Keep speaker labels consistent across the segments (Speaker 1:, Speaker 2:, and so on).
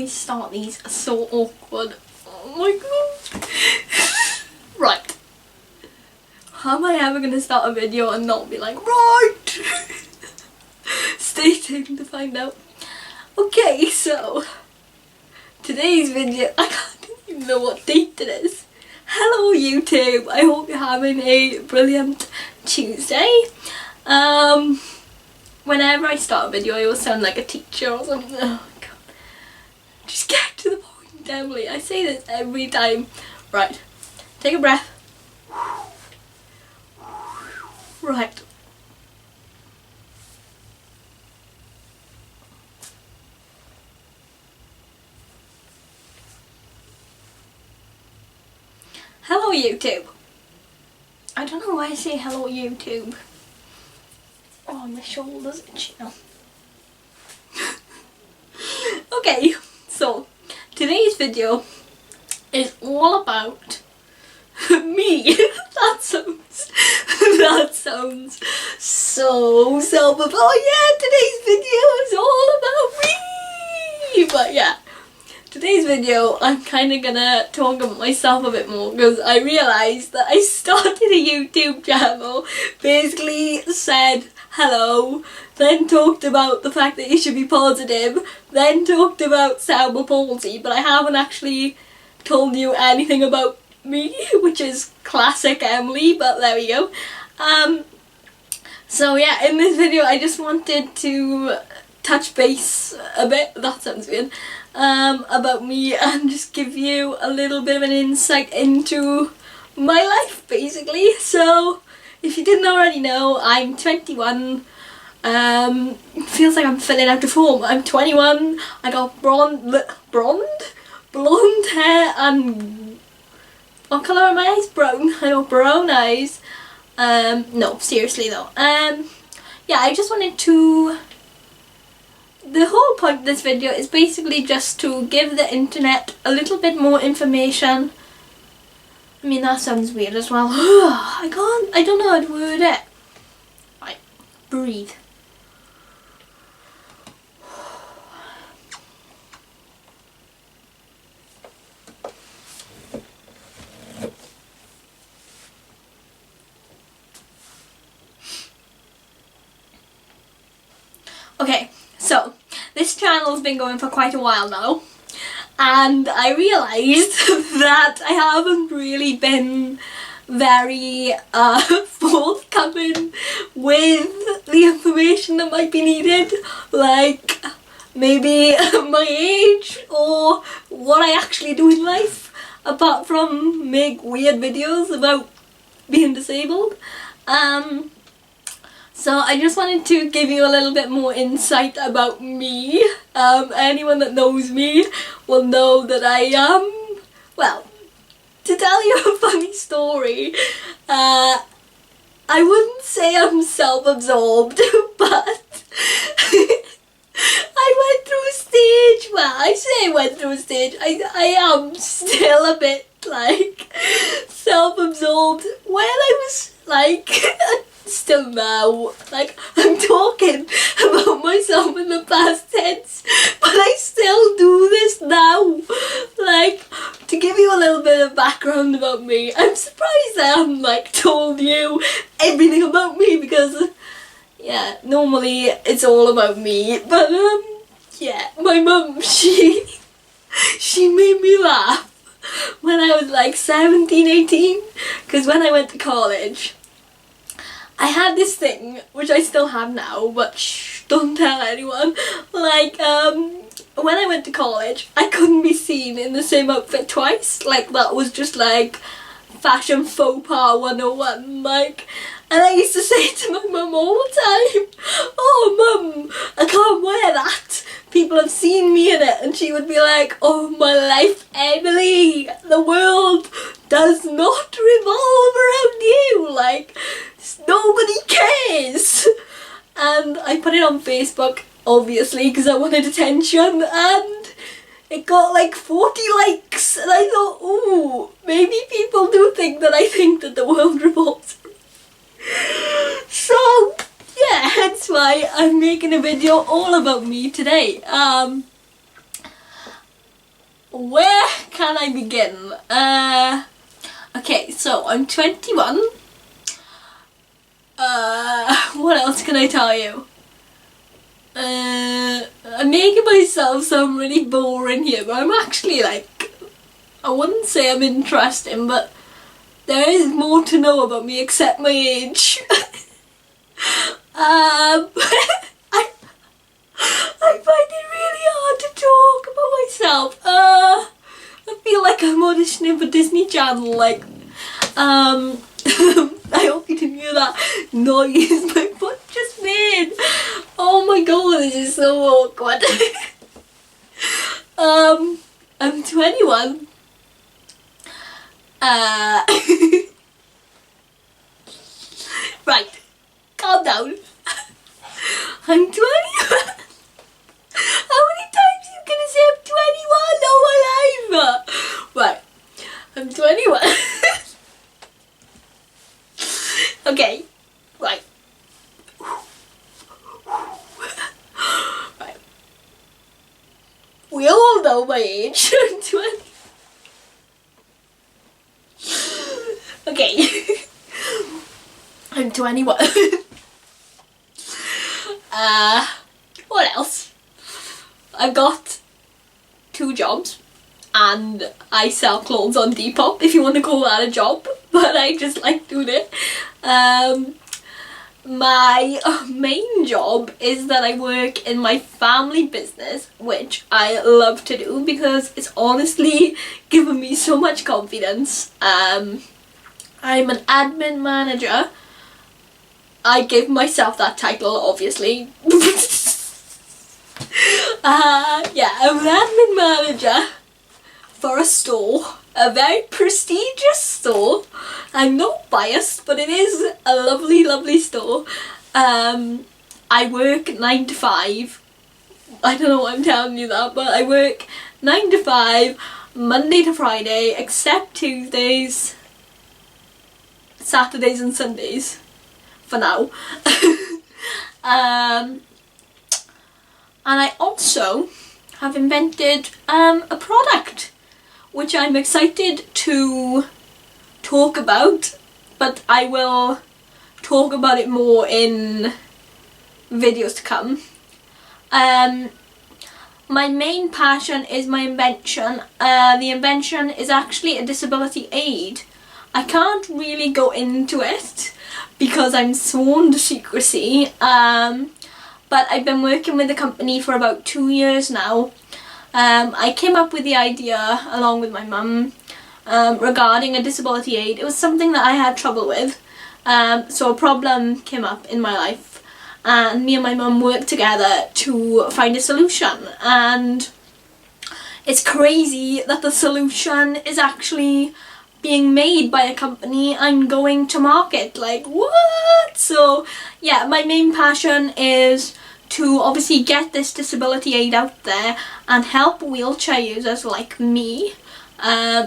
Speaker 1: always start these so awkward. Oh my god. Right. How am I ever going to start a video and not be like, right? Stay tuned to find out. Okay, so today's video, I can't even know what date it is. Hello YouTube, I hope you're having a brilliant Tuesday. Whenever I start a video I always sound like a teacher or something. Oh god. Just get to the point, Emily. I say this every time. Right, take a breath. Right. Hello YouTube. I don't know why I say hello YouTube. Oh, my shoulders itchy now. Okay, so today's video is all about me. That sounds so self-absorbed. Oh yeah, today's video is all about me. But yeah. Today's video, I'm kind of gonna talk about myself a bit more because I realised that I started a YouTube channel, basically said hello, then talked about the fact that you should be positive, then talked about cerebral palsy, but I haven't actually told you anything about me, which is classic Emily, but there we go. So yeah, in this video I just wanted to touch base a bit, that sounds weird, about me and just give you a little bit of an insight into my life basically. So if you didn't already know, I'm 21. Feels like I'm filling out a form. I'm 21. I got blonde hair and what colour are my eyes? Brown. I got brown eyes. No, seriously though. Yeah, I just wanted to. The whole point of this video is basically just to give the internet a little bit more information. I mean, that sounds weird as well. I don't know how to word it. Right, breathe. Okay, so this channel's been going for quite a while now, and I realised that I haven't really been very forthcoming with the information that might be needed, like maybe my age or what I actually do in life, apart from make weird videos about being disabled. So I just wanted to give you a little bit more insight about me. Anyone that knows me will know that I am, well, to tell you a funny story, I wouldn't say I'm self-absorbed, but I went through a stage, well, I say I went through a stage, I am still a bit, like, self-absorbed when I was, like, still now, like, I'm talking about myself in the past tense, but I still do this now. Like, to give you a little bit of background about me, I'm surprised I haven't, like, told you everything about me because, yeah, normally it's all about me, but, yeah, my mum, she made me laugh when I was, like, 17, 18, because when I went to college, I had this thing, which I still have now, but shh, don't tell anyone. Like, when I went to college, I couldn't be seen in the same outfit twice. Like, that was just like fashion faux pas 101, like. And I used to say to my mum all the time, oh mum, I can't wear that. People have seen me in it. And she would be like, oh my life, Emily, the world does not revolve around you. Like, nobody cares. And I put it on Facebook, obviously, because I wanted attention, and it got like 40 likes, and I thought, ooh, maybe people do think that I think that the world revolves. So, yeah, hence why I'm making a video all about me today. where can I begin? Okay, so I'm 21. What else can I tell you? I'm making myself sound really boring here, but I'm actually like, I wouldn't say I'm interesting, but there is more to know about me except my age. I find it really hard to talk about myself. I feel like I'm auditioning for Disney Channel, like, I hope you didn't hear that noise my foot just made. Oh my god, this is so awkward. I'm 21. Right, calm down. I'm 21. How many times are you gonna say I'm 21 all my life? Right, I'm 21. Okay, right. Right. We all know my age. I'm 20. Okay. I'm 21. What else? I've got 2 jobs and I sell clothes on Depop, if you want to call that a job, but I just like doing it. My main job is that I work in my family business, which I love to do because it's honestly given me so much confidence. I'm an admin manager. I give myself that title, obviously. Yeah, I'm an admin manager for a store, a very prestigious store. I'm not biased, but it is a lovely, lovely store. I work 9 to 5. I don't know why I'm telling you that, but I work 9 to 5, Monday to Friday, except Tuesdays, Saturdays and Sundays, for now. And I also have invented a product which I'm excited to talk about, but I will talk about it more in videos to come. My main passion is my invention. The invention is actually a disability aid. I can't really go into it because I'm sworn to secrecy, but I've been working with the company for about 2 years now. I came up with the idea along with my mum regarding a disability aid. It was something that I had trouble with, so a problem came up in my life and me and my mum worked together to find a solution, and it's crazy that the solution is actually being made by a company and going to market. Like, what? So yeah, my main passion is to obviously get this disability aid out there and help wheelchair users like me,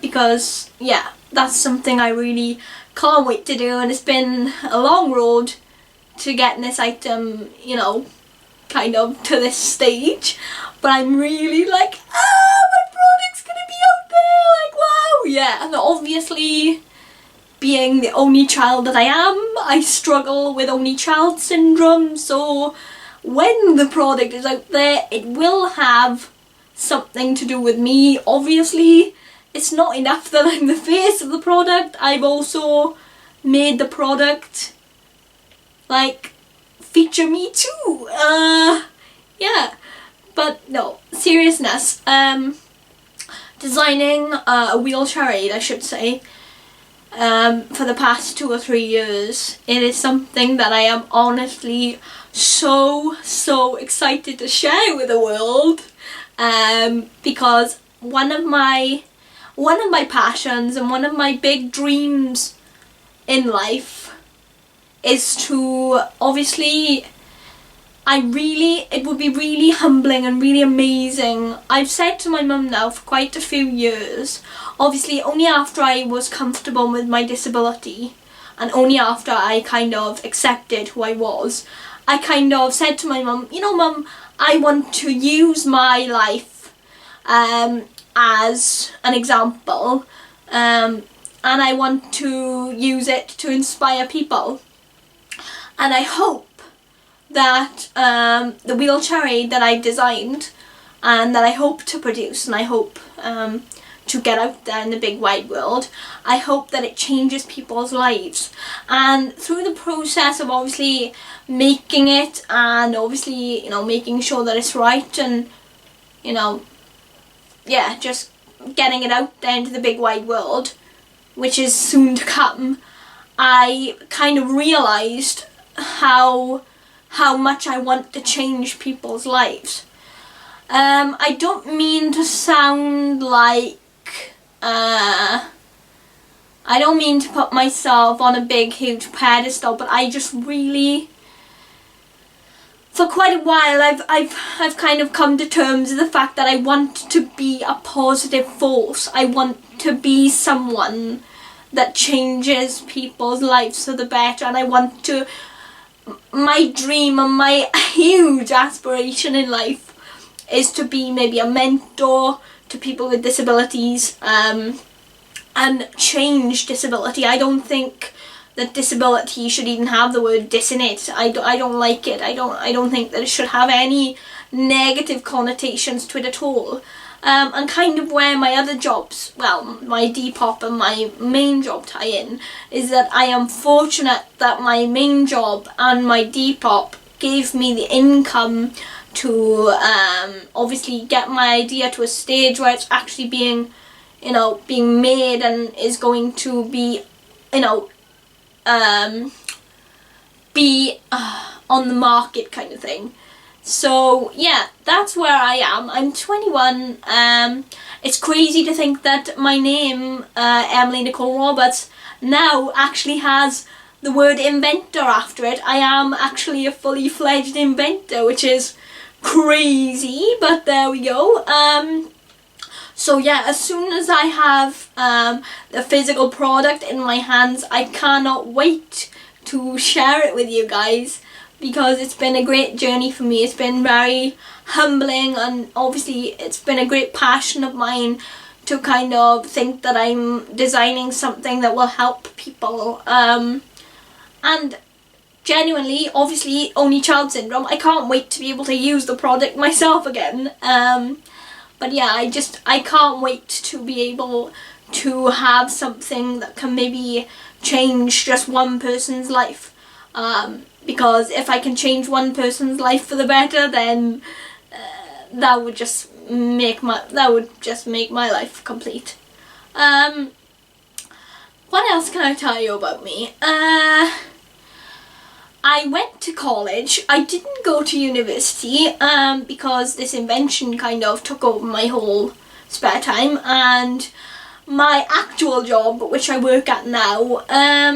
Speaker 1: because yeah, that's something I really can't wait to do, and it's been a long road to getting this item, you know, kind of to this stage, but I'm really like, my product's gonna be out there, like, wow, yeah. And obviously, being the only child that I am, I struggle with only child syndrome, so when the product is out there, it will have something to do with me. Obviously, it's not enough that I'm the face of the product, I've also made the product, like, feature me too. Yeah, but no, seriousness, designing a wheelchair aid, I should say, for the past 2 or 3 years, it is something that I am honestly so excited to share with the world, because one of my passions and one of my big dreams in life is to, obviously, it would be really humbling and really amazing. I've said to my mum now for quite a few years, obviously only after I was comfortable with my disability and only after I kind of accepted who I was, I kind of said to my mum, you know, Mum, I want to use my life as an example, and I want to use it to inspire people. And I hope that the wheelchair aid that I've designed and that I hope to produce, and I hope to get out there in the big wide world, I hope that it changes people's lives. And through the process of obviously making it, and obviously, you know, making sure that it's right, and, you know, yeah, just getting it out there into the big wide world, which is soon to come, I kind of realised how much I want to change people's lives. I don't mean to sound like I don't mean to put myself on a big huge pedestal, but I just really, for quite a while, I've kind of come to terms with the fact that I want to be a positive force. I want to be someone that changes people's lives for the better, and I want to, my dream and my huge aspiration in life is to be maybe a mentor to people with disabilities, and change disability. I don't think that disability should even have the word dis in it. I don't like it. I don't think that it should have any negative connotations to it at all. And kind of where my other jobs, well, my Depop and my main job tie in, is that I am fortunate that my main job and my Depop gave me the income to obviously get my idea to a stage where it's actually being, you know, being made and is going to be, you know, be on the market kind of thing. So yeah, that's where I am. I'm 21. It's crazy to think that my name, Emily Nicole Roberts, now actually has the word inventor after it. I am actually a fully fledged inventor, which is crazy, but there we go. So yeah, as soon as I have the physical product in my hands, I cannot wait to share it with you guys, because it's been a great journey for me. It's been very humbling, and obviously it's been a great passion of mine to kind of think that I'm designing something that will help people. And genuinely, obviously, only child syndrome, I can't wait to be able to use the product myself again. But yeah, I can't wait to be able to have something that can maybe change just one person's life. Because if I can change one person's life for the better, then that would just make my life complete. What else can I tell you about me? I went to college. I didn't go to university because this invention kind of took over my whole spare time, and my actual job, which I work at now,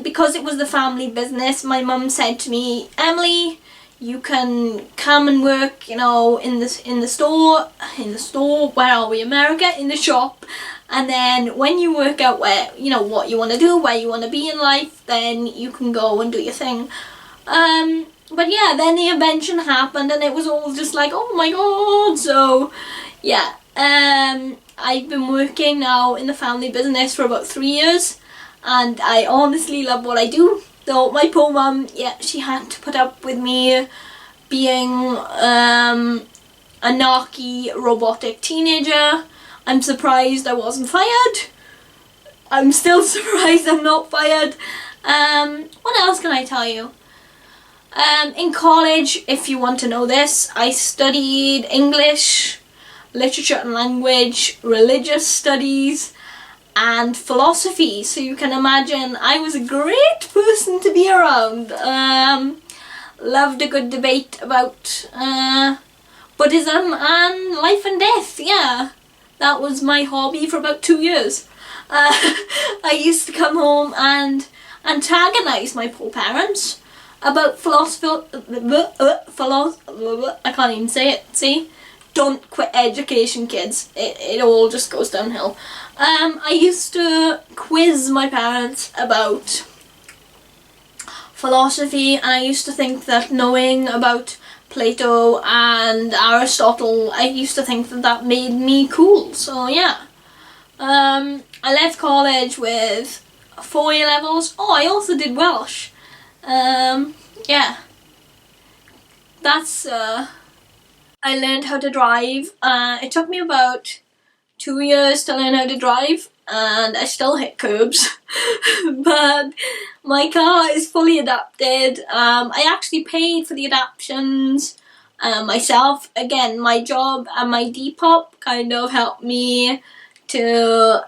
Speaker 1: because it was the family business, my mum said to me, Emily, you can come and work, you know, in the store, where are we, America, in the shop, and then when you work out where, you know, what you want to do, where you want to be in life, then you can go and do your thing. But yeah, then the invention happened, and it was all just like, oh my god. So yeah, I've been working now in the family business for about 3 years, and I honestly love what I do. Though my poor mum, yeah, she had to put up with me being a narky robotic teenager. I'm surprised I wasn't fired. I'm still surprised I'm not fired. What else can I tell you? In college, if you want to know this, I studied English, literature and language, religious studies, and philosophy. So you can imagine I was a great person to be around. Loved a good debate about Buddhism and life and death. Yeah, that was my hobby for about 2 years. I used to come home and antagonise my poor parents about I can't even say it, see? Don't quit education, kids. It all just goes downhill. I used to quiz my parents about philosophy, and I used to think that knowing about Plato and Aristotle, I used to think that made me cool. So yeah. I left college with 4 A levels. Oh, I also did Welsh. Yeah. That's I learned how to drive. It took me about 2 years to learn how to drive, and I still hit curbs. But my car is fully adapted. I actually paid for the adaptions myself. Again, my job and my Depop kind of helped me to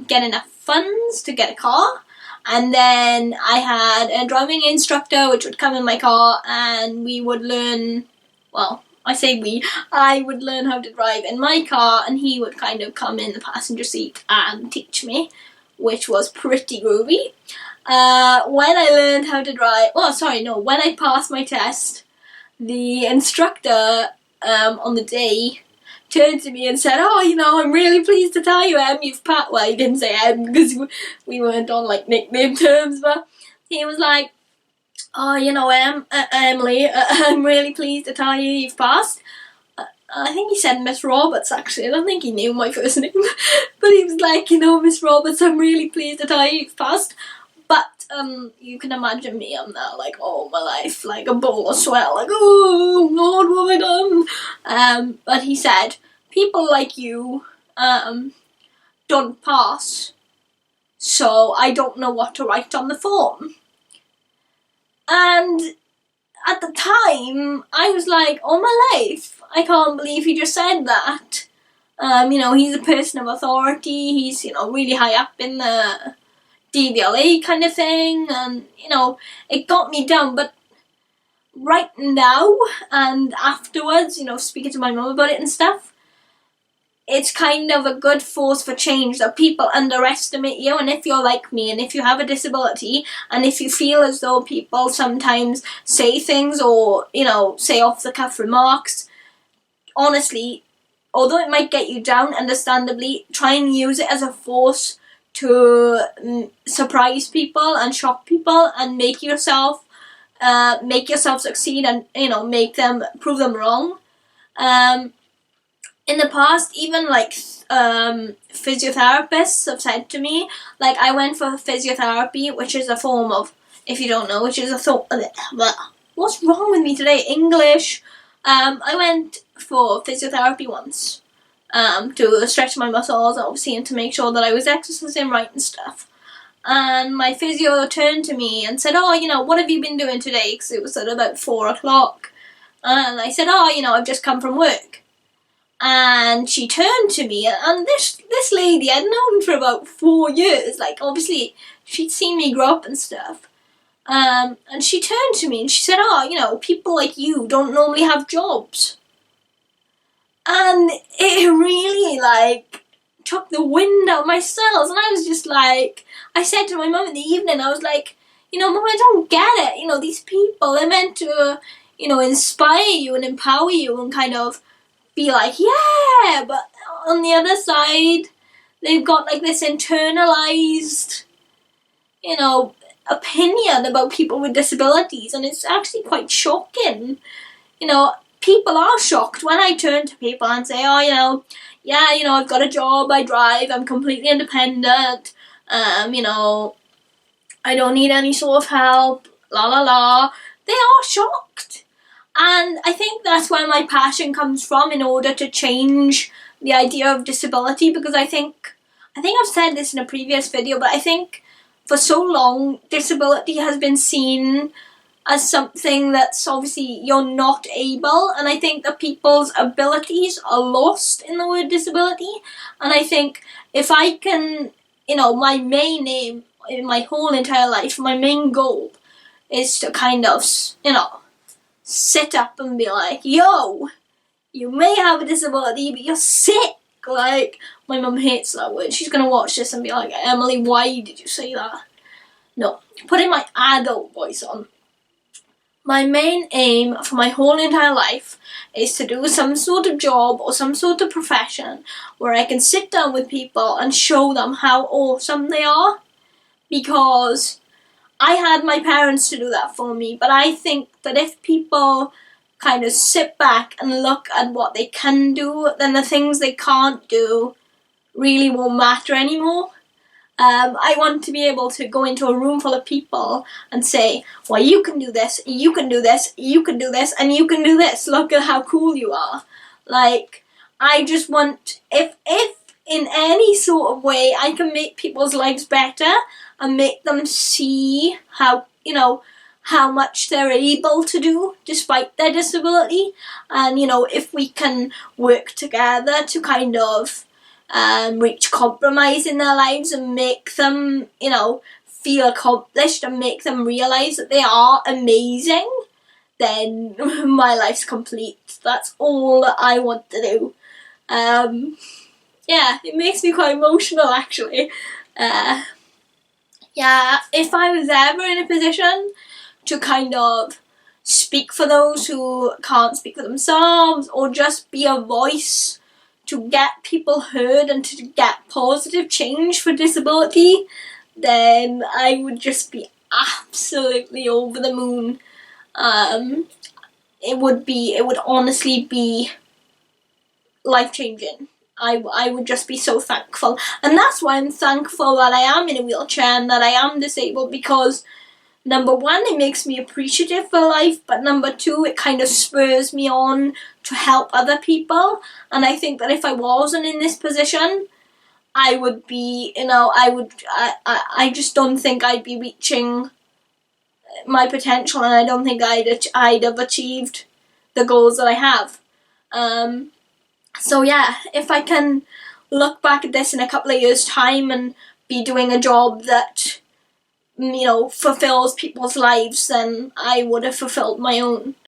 Speaker 1: get enough funds to get a car. And then I had a driving instructor which would come in my car, and we would learn, well, I would learn how to drive in my car, and he would kind of come in the passenger seat and teach me, which was pretty groovy. When I learned how to drive, when I passed my test, the instructor on the day turned to me and said, "Oh, I'm really pleased to tell you, you've passed." Well, he didn't say because we weren't on like nickname terms, but he was like, "Oh, Emily, I'm really pleased to tell you you've passed." I think he said Miss Roberts, actually. I don't think he knew my first name. But he was like, Miss Roberts, I'm really pleased to tell you you've passed. But you can imagine me, I'm now like all my life, like a bowl of sweat, like, oh God, what have I done? But he said, people like you don't pass, so I don't know what to write on the form. And at the time, I was like, all my life, I can't believe he just said that. He's a person of authority, he's, really high up in the DVLA kind of thing, and, it got me down, but right now, and afterwards, speaking to my mum about it and stuff, it's kind of a good force for change that people underestimate you. And if you're like me, and if you have a disability, and if you feel as though people sometimes say things or, say off the cuff remarks, honestly, although it might get you down, understandably, try and use it as a force to surprise people and shock people and make yourself succeed, and prove them wrong. In the past, even like physiotherapists have said to me, like, I went for physiotherapy, which is a form of, if you don't know, which is what's wrong with me today? English. I went for physiotherapy once to stretch my muscles, obviously, and to make sure that I was exercising right and stuff. And my physio turned to me and said, "Oh, what have you been doing today?" Because it was at about 4 o'clock. And I said, "Oh, I've just come from work." And she turned to me, and this lady I'd known for about 4 years. Like, obviously, she'd seen me grow up and stuff. And she turned to me and she said, "Oh, people like you don't normally have jobs." And it really, like, took the wind out of my sails. And I was just like, I said to my mum in the evening, I was like, Mum, I don't get it. These people, they're meant to, inspire you and empower you and kind of be like, yeah, but on the other side, they've got like this internalized, opinion about people with disabilities, and it's actually quite shocking. People are shocked when I turn to people and say, "Oh, I've got a job, I drive, I'm completely independent, I don't need any sort of help, la la la." They are shocked. And I think that's where my passion comes from, in order to change the idea of disability, because I think I've said this in a previous video, but I think for so long, disability has been seen as something that's obviously you're not able, and I think that people's abilities are lost in the word disability. And I think if I can, my main aim in my whole entire life, my main goal is to kind of, sit up and be like, "Yo, you may have a disability, but you're sick." Like, my mum hates that word. She's going to watch this and be like, "Emily, why did you say that?" No, putting my adult voice on. My main aim for my whole entire life is to do some sort of job or some sort of profession where I can sit down with people and show them how awesome they are. Because I had my parents to do that for me, but I think that if people kind of sit back and look at what they can do, then the things they can't do really won't matter anymore. I want to be able to go into a room full of people and say, well, you can do this, you can do this, you can do this, and you can do this. Look at how cool you are. Like, I just want, if in any sort of way I can make people's lives better and make them see how, how much they're able to do despite their disability, and, if we can work together to kind of reach compromise in their lives and make them, feel accomplished and make them realise that they are amazing, then my life's complete. That's all that I want to do. Yeah, it makes me quite emotional, actually. Yeah, if I was ever in a position to kind of speak for those who can't speak for themselves, or just be a voice to get people heard and to get positive change for disability, then I would just be absolutely over the moon. It would honestly be life-changing. I would just be so thankful. And that's why I'm thankful that I am in a wheelchair and that I am disabled, because number one, it makes me appreciative for life, but number two, it kind of spurs me on to help other people. And I think that if I wasn't in this position, I would be, I just don't think I'd be reaching my potential, and I don't think I'd have achieved the goals that I have. So yeah, if I can look back at this in a couple of years' time and be doing a job that, fulfills people's lives, then I would have fulfilled my own.